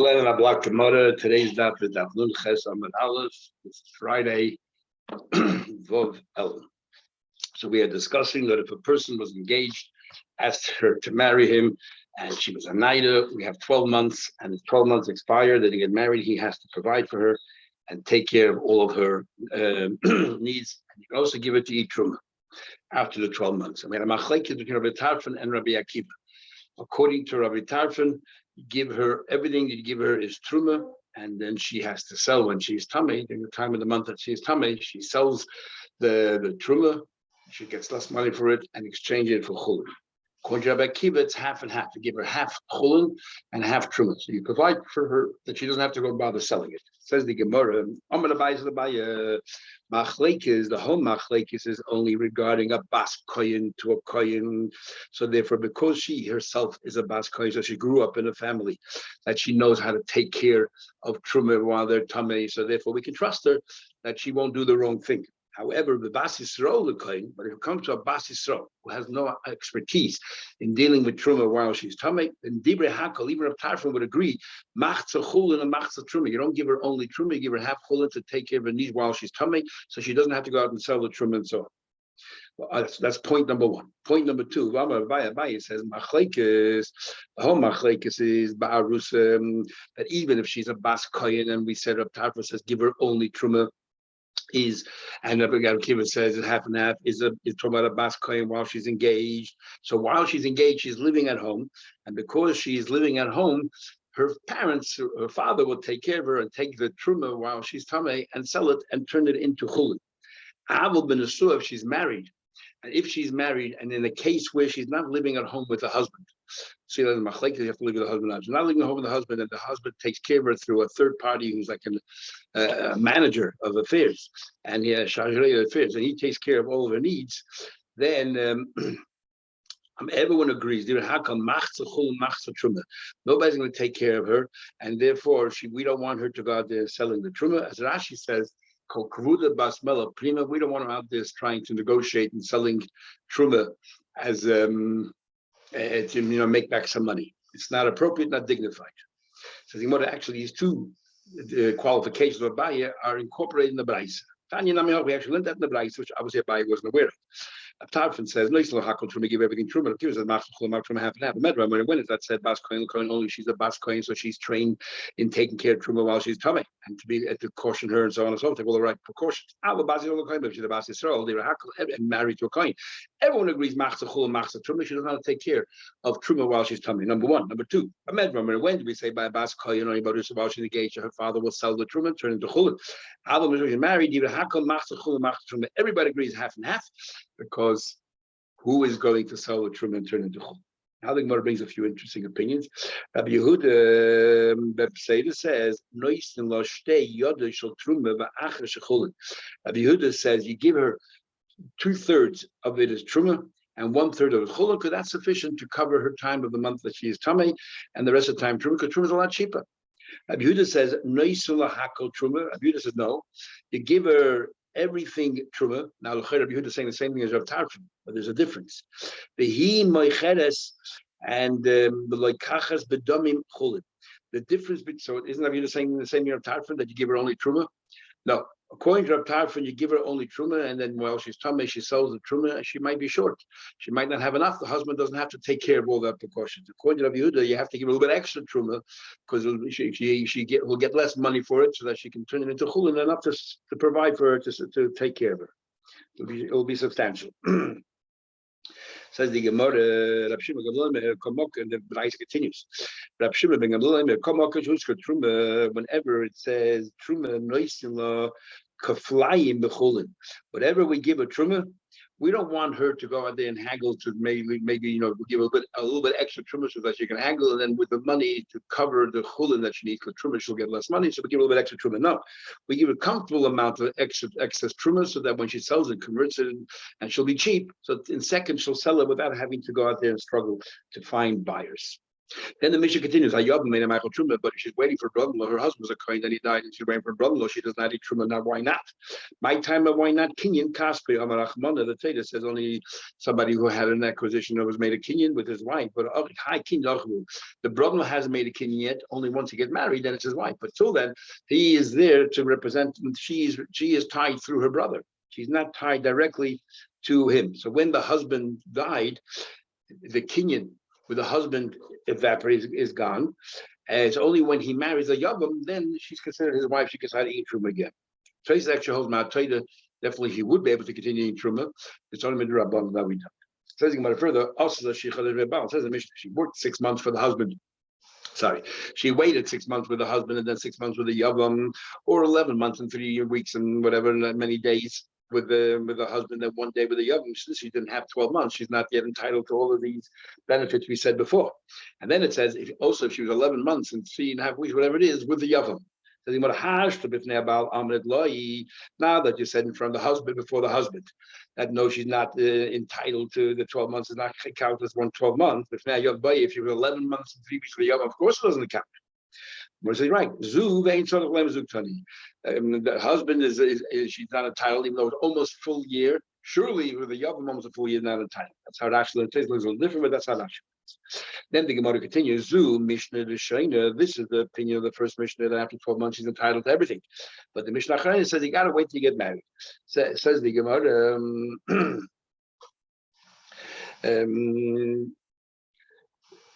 Today's daf is daf Nun Ches Amud Aleph. This is Friday, Vov El. So we are discussing that if a person was engaged, asked her to marry him, and she was a naida, we have 12 months, and if 12 months expire, then he get married, he has to provide for her and take care of all of her needs. And you can also give it to eat truma after the 12 months. We had a machlekes between Rabbi Tarfon and Rabbi Akiva. According to Rabbi Tarfon, you give her everything you give her is truma, and then she has to sell when she's tummy. During the time of the month that she's tummy, she sells the truma. She gets less money for it and exchange it for chulin. According to Rabbi Akiva, it's half and half. You give her half chulin and half truma. So you provide for her that she doesn't have to go bother selling it. Says the Gemara, machlekes, the whole machlekes is only regarding a bas koyin to a koyin. So therefore, because she herself is a bas koyin, so she grew up in a family that she knows how to take care of truma while they're tummy. So therefore, we can trust her that she won't do the wrong thing. However, the Bas Yisrael, but if it comes to a Bas Yisrael who has no expertise in dealing with truma while she's tummy, then Divrei Hakol, even if Tarfon would agree, machza chulin and machza truma. You don't give her only truma, you give her half chulin to take care of her needs while she's tummy, so she doesn't have to go out and sell the truma and so on. Well, that's point number one. Point number two, Abaye says machlekes. The whole machlekes is ba'arus that even if she's a Bas Koyin and we said up Tarfon says give her only truma. And Rabbi Akiva says half and half is talking about a bas kohen while she's engaged. So while she's engaged, she's living at home, and because she's living at home, her parents, her father will take care of her and take the truma while she's tamei and sell it and turn it into chulin. Avol ben Asua, if she's married, and if she's married, and in a case where she's not living at home with a husband, so you have to live with the husband. She's not living at home with the husband, and the husband takes care of her through a third party who's like a manager of affairs, and he has chargé affairs, and he takes care of all of her needs. Then everyone agrees. Nobody's going to take care of her, and therefore we don't want her to go out there selling the truma. As Rashi says, we don't want her out there trying to negotiate and selling truma as to make back some money. It's not appropriate, not dignified. So the Gemara actually these two qualifications of Abaye are incorporated in the Braisa. Tanya Nami, we actually learned that in the Braisa, which obviously Abaye wasn't aware of. Tarfon says, no, he's not hakol truma, give everything truma. Akiva says, machzor chulin, truma half and half. When is that said, bas kohen, only she's a bas kohen, so she's trained in taking care of truma while she's tummy, and to caution her and so on and so on, take all the right precautions. But if she's a bas Yisrael, they were hakol and married to a kohen. Everyone agrees, machzor chulin, machzor truma. She doesn't know how to take care of truma while she's tummy. Number one. Number two, when do we say by a bas kohen or anybody while she's engaged, her father will sell the truma and turn into chulin? When she's married, everybody agrees half and half, because who is going to sell the truma and turn into chulin? Now the Gemara brings a few interesting opinions. Rabbi Yehuda Bepseda says, Rabbi Yehuda says you give her 2/3 of it as truma and 1/3 of it chulin, because that's sufficient to cover her time of the month that she is tamei, and the rest of the time truma, because truma is a lot cheaper. Rabbi Yehuda says, truma. Rabbi Yehuda says, no, you give her everything truma. Now, Rabbi Yehuda is saying the same thing as Rav Tarfon, but there's a difference. The moicheres and loikachas bedomim chulin. The difference between, so isn't Rabbi Yehuda saying the same thing as Rav Tarfon, that you give her only truma? No. According to Rav Tarfon, you give her only truma, and then while she's tummy, she sells the truma, and she might be short. She might not have enough. The husband doesn't have to take care of all that precautions. According to Rabbi Yehuda, you have to give her a little bit extra truma, because she will get less money for it, so that she can turn it into chulin enough to provide for her to take care of her. It will be substantial. Says the Gemara, Rab Shimon Gamliel, and the Braisa continues. Rab Shimon ben Gamliel, truma, whenever it says truma noisin kaflayim bechulin, whatever we give a truma, we don't want her to go out there and haggle to maybe give a little bit extra truma so that she can haggle, and then with the money to cover the chulin that she needs for truma, she'll get less money. So we give a little bit extra truma. No, we give a comfortable amount of excess truma so that when she sells it, converts it, and she'll be cheap. So in seconds she'll sell it without having to go out there and struggle to find buyers. Then the Mishnah continues, but she's waiting for brother-in-law. Her husband was a kohen, then he died, and she's waiting for brother-in-law. She does not eat truma. Now, why not? My time of why not? Kinyan kaspe amar achmana. The Torah says only somebody who had an acquisition that was made a kinyan with his wife. But the brother-in-law hasn't made a kinyan yet. Only once he gets married, then it's his wife. But till then, he is there to represent. She is tied through her brother. She's not tied directly to him. So when the husband died, the kinyan with the husband evaporates, is gone. And it's only when he marries a yavam, then she's considered his wife. She can start eating truma again. Trace actually holds Ma'atayda. Definitely, he would be able to continue eating truma. It's only midrabban that we don't. Says about it further. Also, says the Mishnah. She worked 6 months for the husband. Sorry, she waited 6 months with the husband and then 6 months with the yavam, or 11 months and 3 weeks and whatever, and many days with the husband, and 1 day with the yavam. Since she didn't have 12 months, she's not yet entitled to all of these benefits we said before. And then it says, if she was 11 months and 3.5 weeks, whatever it is, with the yavam. Now that you said in front of the husband, before the husband, that no, she's not entitled to the 12 months, is not count as 12 months. If you were 11 months and 3 weeks for the yavam, of course it doesn't count. What is he right? The husband is she's not entitled, even though it's almost full year. Surely with the yavam, almost a full year, not entitled. That's how Rashi says. It's a little different, but that's how Rashi says. Then the Gemara continues. Zu Mishnah D'Shaina. This is the opinion of the first Mishnah that after 12 months she's entitled to everything. But the Mishnah Acharayim says you got to wait till you get married. Says the Gemara.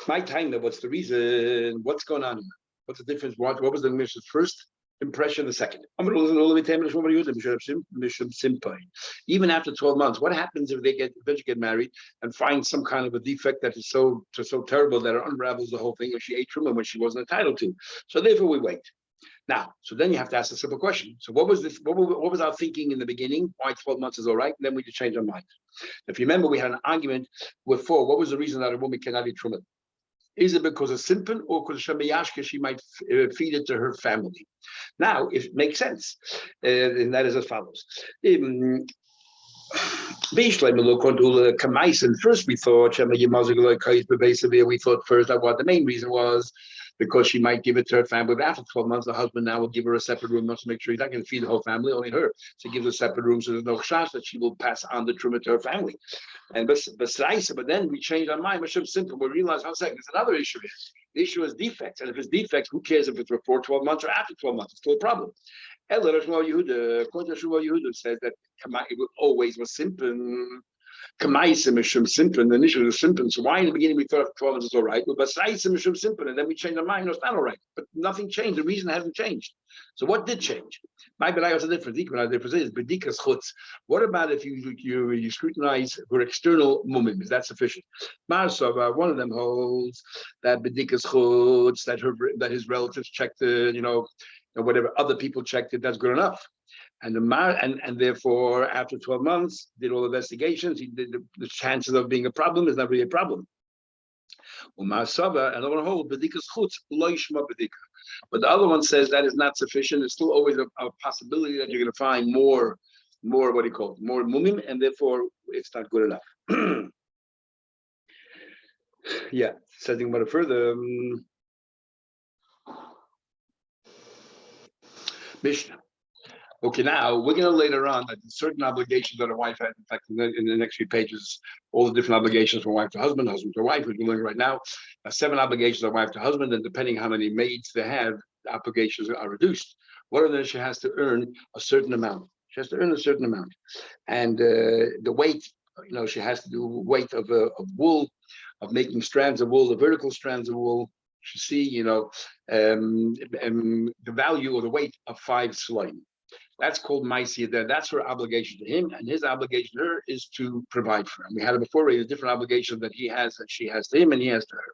My time. What's the reason? What's going on? What's the difference? What was the Mishnah's first impression? The second. Even after 12 months, what happens if they eventually get married and find some kind of a defect that is so terrible that it unravels the whole thing, or she ate truma when she wasn't entitled to? So therefore, we wait. Now, so then you have to ask a simple question. So what was this? What was our thinking in the beginning? Why 12 months is all right? And then we just change our mind. If you remember, we had an argument before. What was the reason that a woman cannot eat truma? Is it because of simpan or because of shemayashka she might feed it to her family? Now, if it makes sense, and that is as follows. First we thought first that what the main reason was because she might give it to her family. But after 12 months, the husband now will give her a separate room, not to make sure he's not going to feed the whole family, only her. So he gives her a separate room, so there's no chashash that she will pass on the truma to her family. And but then we changed our mind. Simple. We realized, 1 second, there's another issue here. The issue is defects, and if it's defects, who cares if it's before 12 months or after 12 months? It's still a problem. According to Yehuda says that it always was simple. Kamaisim Mishum Simpin, the initial was Simpin. So why in the beginning we thought 12 is all right? But Basaisim Mishum Simpin, and then we changed our mind. No, it's not all right. But nothing changed. The reason hasn't changed. So what did change? My Belay was a different difference is Bedikas Chutz. What about if you scrutinize for external mumim? Is that sufficient? Marsava, one of them holds that Bedikas Chutz, that his relatives checked whatever other people checked it, that's good enough. And therefore, after 12 months, did all investigations. He did the chances of being a problem is not really a problem. And the one hold but the other one says that is not sufficient. There's still always a possibility that you're going to find more what do you call it, more mumim, and therefore it's not good enough. Yeah, setting about it further. Mishnah. Okay, now we're going to later on that certain obligations that a wife has. In fact, in the next few pages, all the different obligations from wife to husband, husband to wife, which we're learning right now. 7 obligations of wife to husband, and depending how many maids they have, the obligations are reduced. One of them, she has to earn a certain amount. She has to earn a certain amount, and the weight. She has to do weight of wool, of making strands of wool, the vertical strands of wool. She see, the value or the weight of 5 slaim. That's called Maisi. That's her obligation to him, and his obligation to her is to provide for him. We had it before, the different obligations that he has, that she has to him, and he has to her.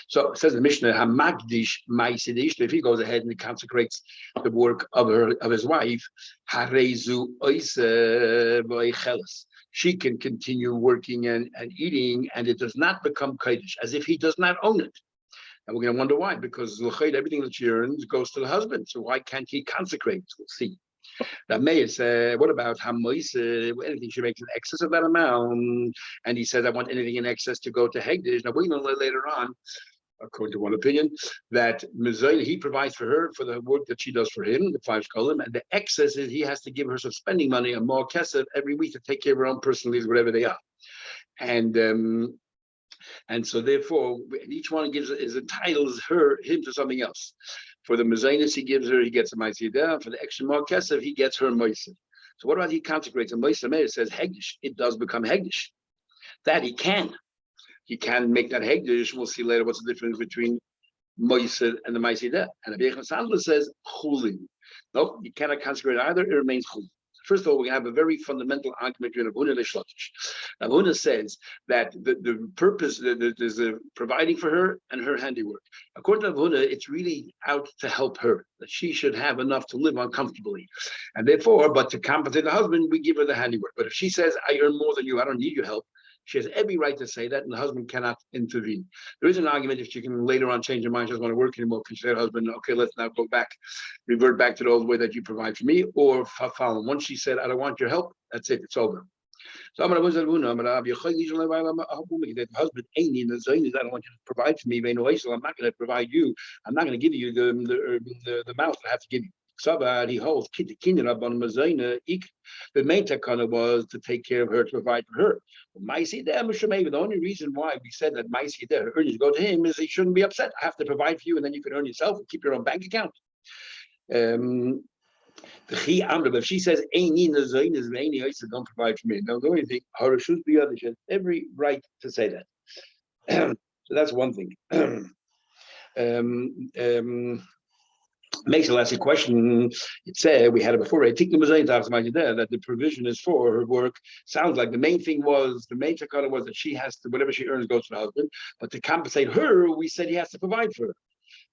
So it says the Mishnah, Hamagdish Maisidish. If he goes ahead and he consecrates the work of his wife, Harezu Oise. She can continue working and eating, and it does not become Kaddish, as if he does not own it. And we're going to wonder why, because everything that she earns goes to the husband. So why can't he consecrate? We'll see. Now, Meir said, what about Hamois? Anything she makes in excess of that amount? And he says, I want anything in excess to go to Hegdish. Now, we're going to learn later on according to one opinion, that Mizayna, he provides for her for the work that she does for him, the 5 shkalim, and the excess is he has to give her some spending money, a more kesef every week to take care of her own personal needs, whatever they are. And so therefore, each one entitles him to something else. For the Mizaynis he gives her, he gets a Ma'aseh. For the extra more kesef, he gets her Ma'aseh. So what about he consecrates a Ma'aseh? It says Hegdish. It does become Hegdish. That he can. He can make that Hegdish. We'll see later what's the difference between Ma'aseh and the Ma'aseh. And the Bechon Sandler says Chulin. Nope, you cannot consecrate either. It remains Chulin. First of all, we have a very fundamental argument between Abuna and Shlokish. Abuna says that the purpose is providing for her and her handiwork. According to Abuna, it's really out to help her, that she should have enough to live on comfortably. And therefore, but to compensate the husband, we give her the handiwork. But if she says, I earn more than you, I don't need your help, she has every right to say that, and the husband cannot intervene. There is an argument if she can later on change her mind, she doesn't want to work anymore, can she say to her husband, okay, let's now go back, revert back to the old way that you provide for me, or follow. Once she said, I don't want your help, that's it, it's over. So the husband, I don't want you to provide for me, I'm not going to provide you, I'm not going to give you the mouth I have to give you. He holds the main takana was to take care of her, to provide for her. The only reason why we said that her earnings go to him is he shouldn't be upset. I have to provide for you, and then you can earn yourself and keep your own bank account. If she says don't provide for me, don't do anything, her should be other. She has every right to say that. So that's one thing. Makes a last question. It said we had it before. I think that the provision is for her work. Sounds like the main takana was that she has to, whatever she earns goes to the husband. But to compensate her, we said he has to provide for her.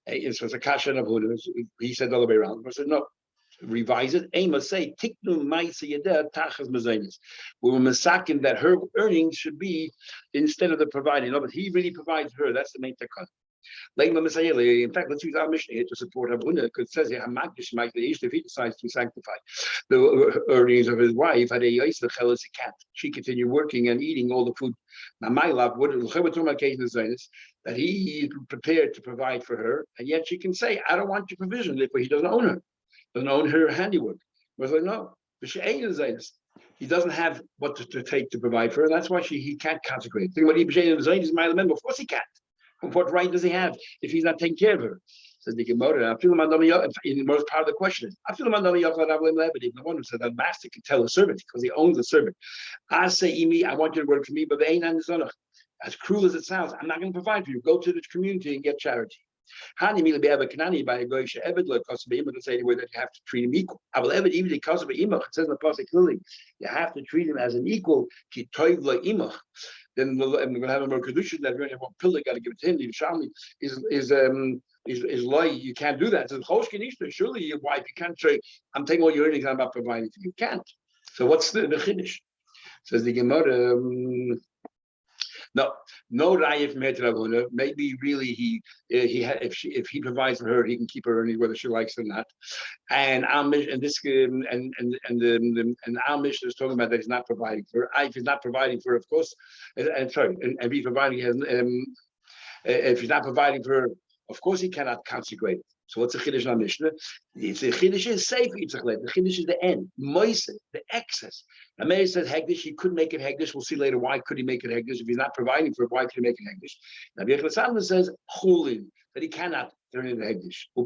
It was a kasha of he said the other way around. I said no. Revise it. Amos say tiknu ma'aseh yedeh tachas mezainis. We were masakin that her earnings should be instead of the providing. No, but he really provides her. That's the main takana. In fact, let's use our mission here to support Abuna, because it says here, if he decides to sanctify the earnings of his wife, she continue working and eating all the food. Now, my love, that he is prepared to provide for her, and yet she can say, I don't want your provision, therefore he doesn't own her, doesn't own her handiwork. I was like, no, he doesn't have what to take to provide for her, and that's why he can't consecrate. Think about Ibn of course he can't. What right does he have if he's not taking care of her? Says the Gemara. In the most part of the question is, even the one who said that master can tell a servant because he owns the servant. I say, I want you to work for me, but as cruel as it sounds, I'm not going to provide for you. Go to the community and get charity. Hani mila be'eva kanani by a goyish eved lo kasbe imach. It's anyway that you have to treat him equal. I will eved even the kasbe imach. It says in the pasuk clearly, you have to treat him as an equal. Ki toiv lo imach. Then we're going to have a more kedushin that we're going to have one pillar. Got to give it to him. The Yerushalmi is lie. You can't do that. It says surely your wife. You can't say I'm taking all your earnings. I'm not providing for you. You can't. So what's the chiddush? Says the Gemara. No raya from Heteravuna. Maybe really if he provides for her, he can keep her earnings whether she likes it or not. And Amish and this and Amish is talking about that he's not providing for her. If he's not providing for her, of course, and he's providing if he's not providing for her, of course he cannot consecrate. So what's the chiddush on Mishnah? The chiddush is safe. The chiddush is the end. Moiseh, the excess. Now, Meir says hegdish. He could make it hegdish. We'll see later why could he make it hegdish if he's not providing for it. Why could he make it hegdish? Now, Bechon says chulin, that he cannot turn into hegdish. Well,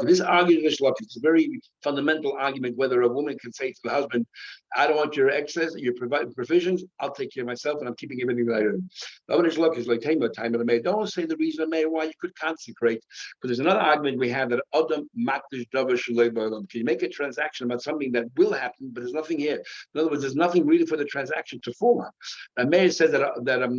this argument is a very fundamental argument whether a woman can say to the husband, "I don't want your excess, your provisions. I'll take care of myself, and I'm keeping everything that I earn." The other is like time of the Meir. Don't say the reason Meir why you could consecrate, because there's another argument we have that Adam makdish davar shalei ba'olam. Can you make a transaction about something that will happen, but there's nothing here? In other words, there's nothing really for the transaction to form on. And Meir says that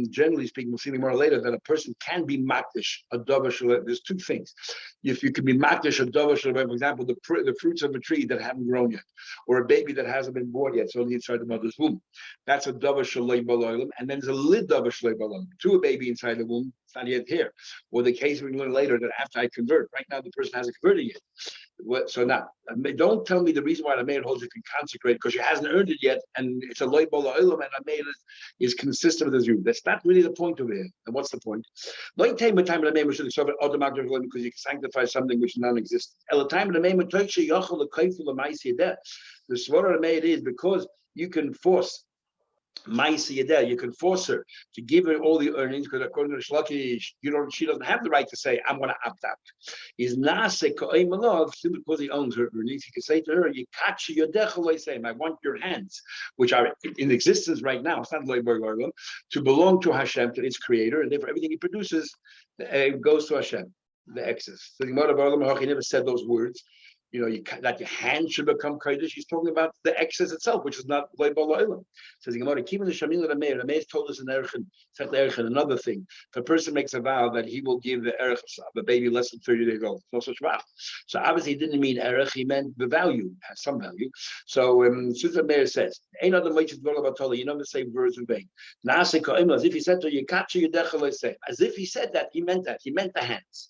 generally speaking, we'll see more later, that a person can be makdish a davar shalei. There's two things. If you could be makdish a davar shalei, for example, the fruits of a tree that haven't grown yet, or a baby that hasn't been born yet, it's only inside the mother's womb. That's a davar shalei ba'olam. And then there's a lid davar shalei ba'olam. To a baby inside the womb, it's not yet here. Or the case we learn later that after I convert, right now the person hasn't converted yet. So now, don't tell me the reason why the maid holds it can consecrate because she hasn't earned it yet, and it's a loy bola olam, and the maid is consistent with the Jew. That's not really the point over here. And what's the point? Loy time of the maid should serve automatic because you can sanctify something which is non-existent. At the time of the maid, the smaller the maid is because you can force. You can force her to give her all the earnings because according to Shlaki, she doesn't have the right to say, I'm going to opt out. Is Nasik simply because he owns her earnings, he can say to her, I want your hands, which are in existence right now, it's not to belong to Hashem, to its creator, and therefore everything he produces goes to Hashem, the excess. So the Gemara he never said those words. That your hand should become kodesh. He's talking about the excess itself, which is not loybal loylam. Says the Gemara, keeping the shamil the meir. The meir told us in Erchin, another thing. If a person makes a vow that he will give the erech of a baby less than 30 days old, no such vow. So obviously he didn't mean erech; he meant the value has some value. So since the meir says, "Ain't other mitzvahs about Torah." You never say words in vain. As if he said to you, as if he said that, he meant that. He meant the hands.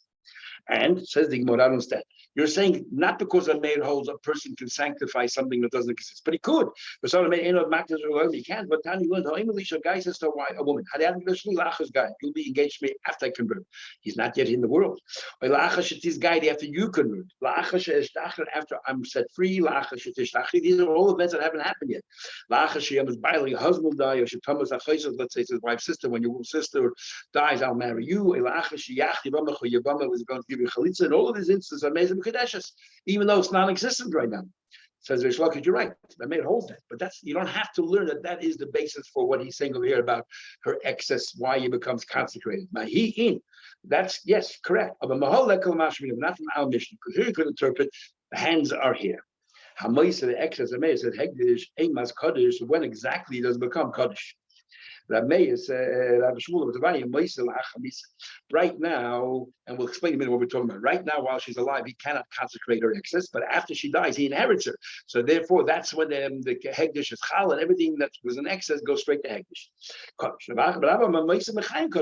And says the Gemara, I don't understand. You're saying not because a maid holds a person can sanctify something that doesn't exist, but he could. But some maid he can't. But Tani learned how English a guy says to a woman, you'll be engaged to me after I convert. He's not yet in the world. This guy after you convert. After I'm set free. These are all events that haven't happened yet. Your husband die, or let's say it's his wife's sister. When your sister dies, I'll marry you. Was going to give you chalitza, and all of these instances are amazing kadeshes, even though it's non-existent right now. Says Rish Lakish, you're right. The maid holds that, but you don't have to learn that is the basis for what he's saying over here about her excess, why he becomes consecrated. That's yes, correct. But not from our mission, because here you could interpret the hands are here. The excess of maid said hegdish emas kaddish. When exactly does it become kaddish? Right now, and we'll explain in a minute what we're talking about. Right now, while she's alive, he cannot consecrate her excess, but after she dies, he inherits her. So therefore, that's when the hegdish is chal, and everything that was in excess goes straight to hegdish.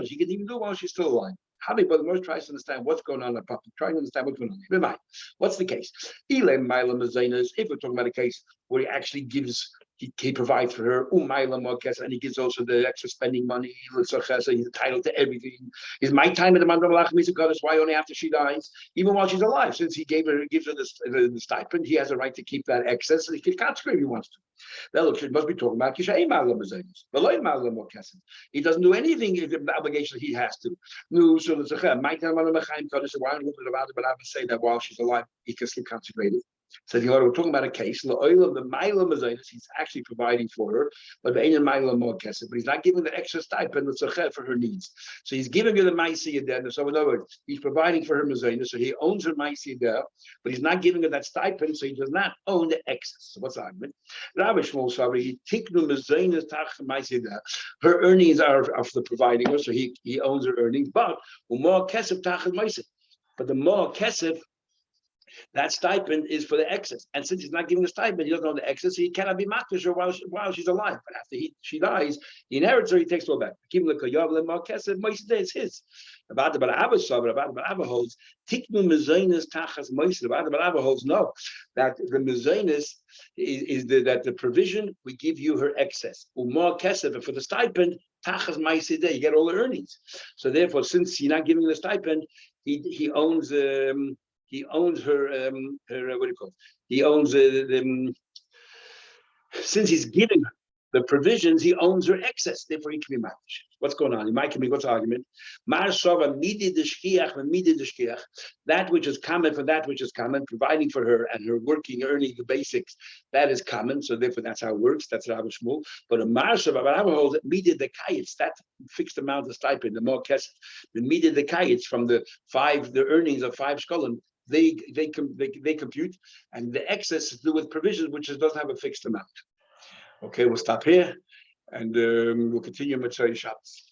He can even do it while she's still alive. But most tries to understand what's going on in the puppy. Trying to understand what's going on. What's the case? If we're talking about a case where he actually gives, he provides for her, and he gives also the extra spending money. So he's entitled to everything. Is my time at the Mandam Goddess? Why only after she dies? Even while she's alive, since he gives her the stipend, he has a right to keep that excess, and he can consecrate if he wants to. Now look, it must be talking about he doesn't do anything if the obligation he has to. No, so the my time on the Chaim Kodesh, why would I say that while she's alive, he can still consecrate it? So we're talking about a case. He's actually providing for her, but he's not giving the extra stipend for her needs. So he's giving her the ma'aseh there. So in other words, he's providing for her mezainis. So he owns her ma'aseh there, but he's not giving her that stipend. So he does not own the excess. So what's the argument? Her earnings are for the providing her, so he owns her earnings. But the more kesef. That stipend is for the excess, and since he's not giving the stipend, he doesn't know the excess. So he cannot be makdash her while she's alive. But after she dies, he inherits her. He takes her back. It's his. About the Abba holds tiknu mezainis tachas moises. About the Abba holds no, that the mezainis is that the provision we give you her excess. Umar kesef, and for the stipend tachas moises, you get all the earnings. So therefore, since he's not giving the stipend, he owns. He owns her. What do you call it? He owns since he's giving her the provisions, he owns her excess. Therefore, he can be match. What's going on? He might be what's the argument? That which is common for that which is common, providing for her and her working, earning the basics, that is common. So therefore, that's how it works. That's Rabbi Shmuel. But a marshav, Rabbi holds that midid the kayitz, that fixed amount of stipend, the more kesef, the midid the kayitz from the earnings of 5 shkolim. They compute, and the excess is to do with provisions, which doesn't have a fixed amount. Okay, we'll stop here, and we'll continue Mitzvah Shabbos.